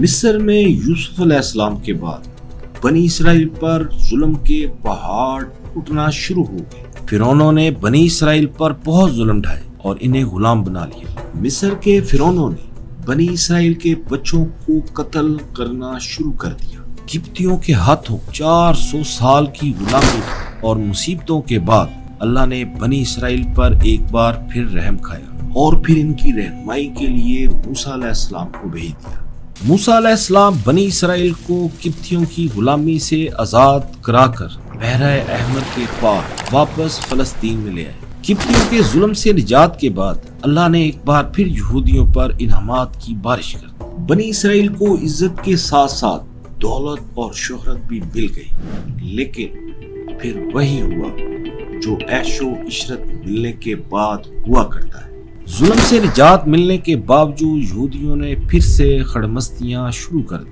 مصر میں یوسف علیہ السلام کے بعد بنی اسرائیل پر ظلم کے پہاڑ اٹھنا شروع ہو گئے۔ فرعونوں نے بنی اسرائیل پر بہت ظلم ڈھائے اور انہیں غلام بنا لیا۔ مصر کے فرعونوں نے بنی اسرائیل کے بچوں کو قتل کرنا شروع کر دیا۔ قبطیوں کے ہاتھوں 400 سال کی غلامی اور مصیبتوں کے بعد اللہ نے بنی اسرائیل پر ایک بار پھر رحم کھایا اور پھر ان کی رہنمائی کے لیے موسیٰ علیہ السلام کو بھیج دیا۔ موسیٰ علیہ السلام بنی اسرائیل کو قبطیوں کی غلامی سے آزاد کرا کر بحیرہ احمر کے پار واپس فلسطین میں لے آئے۔ قبطیوں کے ظلم سے نجات کے بعد اللہ نے ایک بار پھر یہودیوں پر انعامات کی بارش کر دی۔ بنی اسرائیل کو عزت کے ساتھ ساتھ دولت اور شہرت بھی مل گئی، لیکن پھر وہی ہوا جو عیش و عشرت ملنے کے بعد ہوا کرتا ہے۔ ظلم سے نجات ملنے کے باوجود یہودیوں نے پھر سے خڑمستیاں شروع کر دی۔